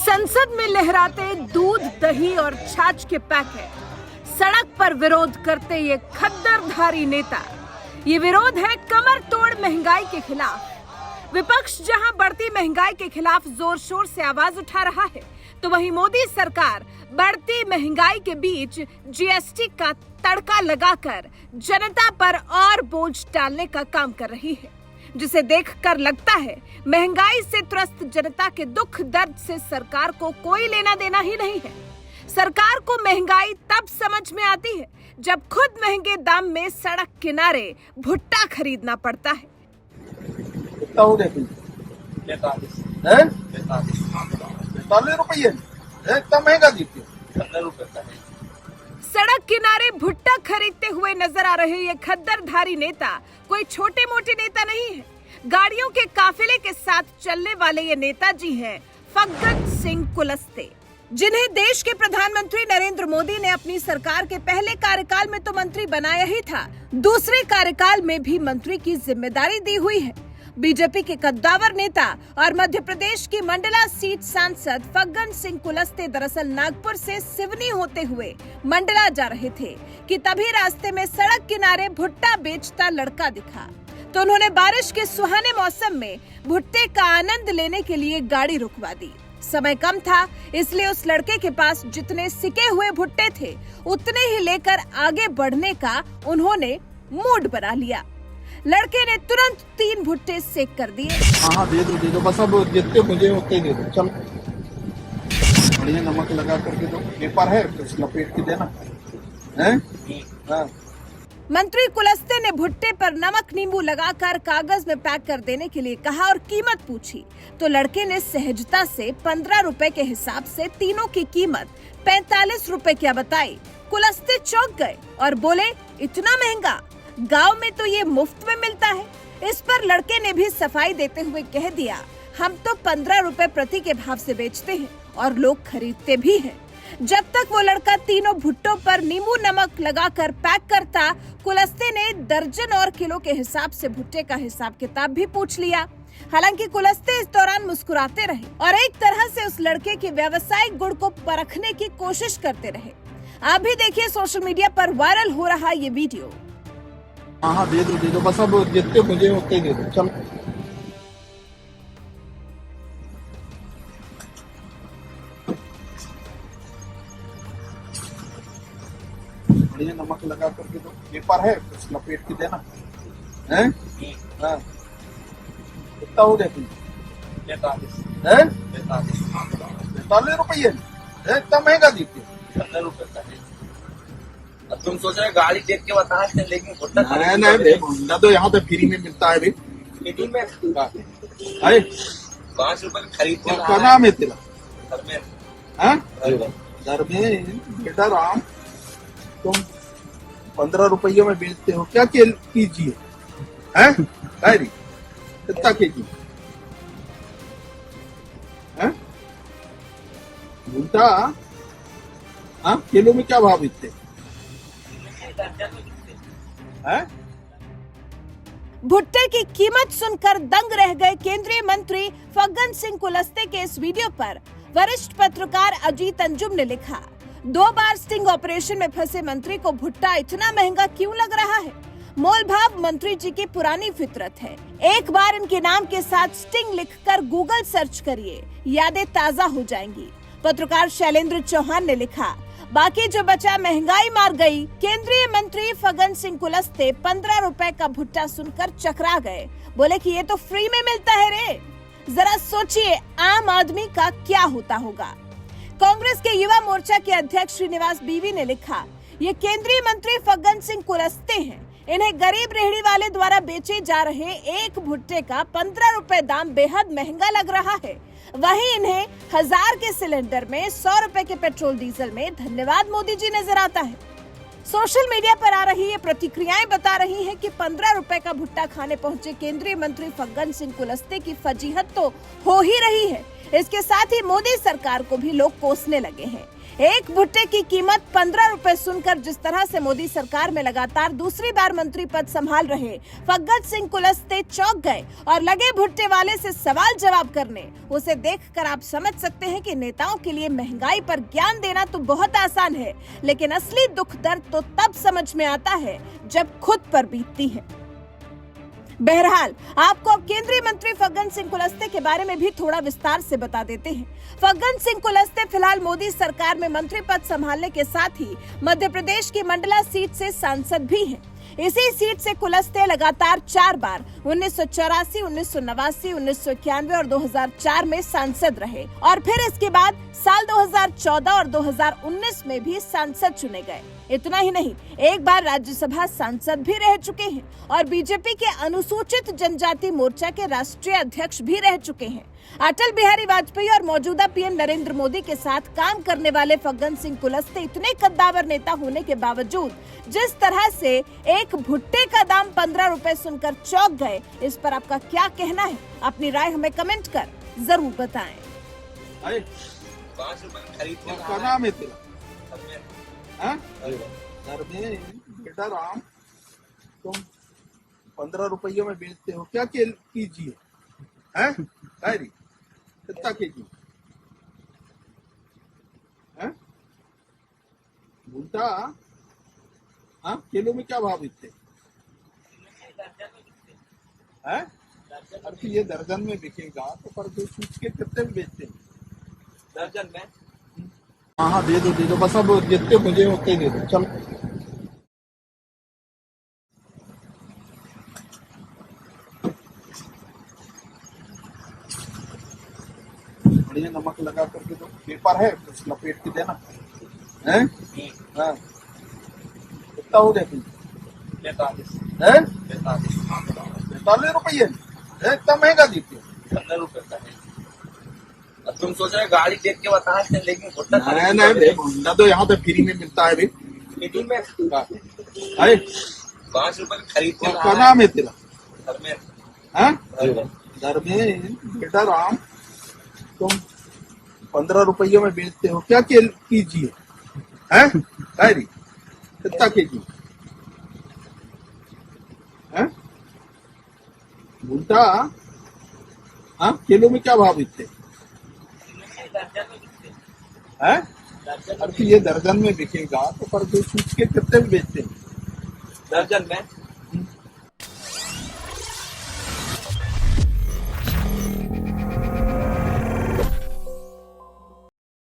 संसद में लहराते दूध, दही और छाछ के पैकेट, सड़क पर विरोध करते ये खद्दरधारी नेता। ये विरोध है कमर तोड़ महंगाई के खिलाफ। विपक्ष जहां बढ़ती महंगाई के खिलाफ जोर शोर से आवाज उठा रहा है, तो वहीं मोदी सरकार बढ़ती महंगाई के बीच जीएसटी का तड़का लगाकर जनता पर और बोझ डालने का काम कर रही है, जिसे देखकर लगता है महंगाई से त्रस्त जनता के दुख दर्द से सरकार को कोई लेना देना ही नहीं है। सरकार को महंगाई तब समझ में आती है जब खुद महंगे दाम में सड़क किनारे भुट्टा खरीदना पड़ता है। कितना हो गया? 45 रुपये इतना महंगा दीजिए। 15 रुपए का है। सड़क किनारे भुट्टा खरीदते हुए नजर आ रहे ये खद्दरधारी नेता कोई छोटे मोटे नेता नहीं है। गाड़ियों के काफिले के साथ चलने वाले ये नेताजी हैं फग्गन सिंह कुलस्ते, जिन्हें देश के प्रधानमंत्री नरेंद्र मोदी ने अपनी सरकार के पहले कार्यकाल में तो मंत्री बनाया ही था, दूसरे कार्यकाल में भी मंत्री की जिम्मेदारी दी हुई है। बीजेपी के कद्दावर नेता और मध्य प्रदेश की मंडला सीट सांसद फग्गन सिंह कुलस्ते दरअसल नागपुर से सिवनी होते हुए मंडला जा रहे थे कि तभी रास्ते में सड़क किनारे भुट्टा बेचता लड़का दिखा, तो उन्होंने बारिश के सुहाने मौसम में भुट्टे का आनंद लेने के लिए गाड़ी रुकवा दी। समय कम था, इसलिए उस लड़के के पास जितने सिके हुए भुट्टे थे उतने ही लेकर आगे बढ़ने का उन्होंने मूड बना लिया। लड़के ने तुरंत 3 भुट्टे सेक कर दिए। हाँ दे दो बस, अब जितने मुझे उतने दे दो। चल बढ़िया नमक लगा करके दो, पेपर है कुछ लपेट के देना है। हाँ। मंत्री कुलस्ते ने भुट्टे पर नमक नींबू लगाकर कागज में पैक कर देने के लिए कहा और कीमत पूछी, तो लड़के ने सहजता से 15 रुपए के हिसाब से तीनों की कीमत 45 रुपए क्या बताई। कुलस्ते चौंक गए और बोले, इतना महंगा? गांव में तो ये मुफ्त में मिलता है। इस पर लड़के ने भी सफाई देते हुए कह दिया, हम तो 15 रुपए प्रति के भाव से बेचते हैं और लोग खरीदते भी हैं। जब तक वो लड़का तीनों भुट्टों पर नींबू नमक लगाकर पैक करता, कुलस्ते ने दर्जन और किलो के हिसाब से भुट्टे का हिसाब किताब भी पूछ लिया। हालांकि कुलस्ते इस दौरान मुस्कुराते रहे और एक तरह से उस लड़के के व्यावसायिक गुण को परखने की कोशिश करते रहे। आप भी देखिए सोशल मीडिया पर वायरल हो रहा ये वीडियो। हाँ दे दो बस, अब जितने मुझे उतने दे दो। चल बढ़िया नमक लगा करके दो, पेपर है कुछ लपेट के देना है। हाँ। कितना हो गया? 45 रुपये इतना महंगा दीजिए। 15 रुपए का है। अब तुम सोच रहे गाड़ी देख के बताते हैं, लेकिन भुट्टा नहीं भुट्टा तो यहाँ तो फ्री में मिलता है। फ्री में अरे 5 रुपए खरीद के क्या नाम है तेरा? घर में। हाँ? घर में बेटा राम, तुम 15 रुपये में बेचते हो, क्या कीजिए? हैं? कितना केजी? भुट्टा हाँ किलो में क्या भाव बेचते हैं? भुट्टे की कीमत सुनकर दंग रह गए केंद्रीय मंत्री फग्गन सिंह कुलस्ते के इस वीडियो पर वरिष्ठ पत्रकार अजीत अंजुम ने लिखा, 2 बार स्टिंग ऑपरेशन में फंसे मंत्री को भुट्टा इतना महंगा क्यों लग रहा है? मोल भाव मंत्री जी की पुरानी फितरत है। एक बार इनके नाम के साथ स्टिंग लिखकर गूगल सर्च करिए, यादें ताजा हो जाएंगी। पत्रकार शैलेंद्र चौहान ने लिखा, बाकी जो बचा महंगाई मार गई। केंद्रीय मंत्री फग्गन सिंह कुलस्ते 15 रुपए का भुट्टा सुनकर चकरा गए, बोले कि ये तो फ्री में मिलता है रे। जरा सोचिए आम आदमी का क्या होता होगा। कांग्रेस के युवा मोर्चा के अध्यक्ष श्रीनिवास बीवी ने लिखा, ये केंद्रीय मंत्री फग्गन सिंह कुलस्ते हैं। इन्हें गरीब रेहड़ी वाले द्वारा बेचे जा रहे एक भुट्टे का 15 रुपए दाम बेहद महंगा लग रहा है। वहीं इन्हें 1000 के सिलेंडर में 100 रुपए के पेट्रोल डीजल में धन्यवाद मोदी जी नजर आता है। सोशल मीडिया पर आ रही ये प्रतिक्रियाएं बता रही हैं कि 15 रुपए का भुट्टा खाने पहुंचे केंद्रीय मंत्री फग्गन सिंह कुलस्ते की फजीहत तो हो ही रही है, इसके साथ ही मोदी सरकार को भी लोग कोसने लगे हैं। एक भुट्टे की कीमत 15 रुपए सुनकर जिस तरह से मोदी सरकार में लगातार दूसरी बार मंत्री पद संभाल रहे फग्गन सिंह कुलस्ते चौंक गए और लगे भुट्टे वाले से सवाल जवाब करने। उसे देखकर आप समझ सकते हैं कि नेताओं के लिए महंगाई पर ज्ञान देना तो बहुत आसान है, लेकिन असली दुख दर्द तो तब समझ में आता है जब खुद पर बीतती है। बहरहाल आपको अब केंद्रीय मंत्री फग्गन सिंह कुलस्ते के बारे में भी थोड़ा विस्तार से बता देते हैं। फग्गन सिंह कुलस्ते फिलहाल मोदी सरकार में मंत्री पद संभालने के साथ ही मध्य प्रदेश की मंडला सीट से सांसद भी हैं। इसी सीट से कुलस्ते लगातार 4 बार 1984, 1989, 1991 और 2004 में सांसद रहे और फिर इसके बाद साल 2014 और 2019 में भी सांसद चुने गए। इतना ही नहीं, एक बार राज्यसभा सांसद भी रह चुके हैं और बीजेपी के अनुसूचित जनजाति मोर्चा के राष्ट्रीय अध्यक्ष भी रह चुके हैं। अटल बिहारी वाजपेयी और मौजूदा पीएम नरेंद्र मोदी के साथ काम करने वाले फग्गन सिंह कुलस्ते इतने कद्दावर नेता होने के बावजूद जिस तरह से एक भुट्टे का दाम 15 रुपए सुनकर चौंक गए, इस पर आपका क्या कहना है? अपनी राय हमें कमेंट कर जरूर बताएं। 5 रुपए में खरीदते क्या नाम है तेरा? हैं? घर में बेटा राम, तुम 15 रुपयों में बेचते हो, क्या कीजिए? हैं? कितना केजी? हैं? भुट्टा हाँ किलो में क्या भाव बिकते हैं? अरे तो ये दर्जन में बिकेगा तो पर जो सूच के कितने में बेचते हैं? दर्जन में। हाँ दे दो बस, अब जितने मुझे उतने ही दे दो। चलो बढ़िया नमक लगा करके दो, पेपर है कुछ लपेट के देना है। हाँ कितना हो गया तुम? 45 है 45 रुपये इतना महंगा देते हो? 15 रुपए का है। अब तुम सोच रहे गाड़ी देख के बता सकते, लेकिन भुट्टा नहीं भुट्टा तो यहाँ तो फ्री में मिलता है भाई। फ्री में अरे 5 रुपए में खरीदते क्या नाम है तेरा? घर में। हाँ घर में बेटा राम, तुम 15 रुपयों में बेचते हो, क्या कीजिए? हैं? कितना केजी? हैं? भुट्टा हाँ किलो में क्या भाव बिकते हैं? अरे तो ये दर्जन में बिकेगा तो पर जो सूच के कितने में बेचते हैं? दर्जन में।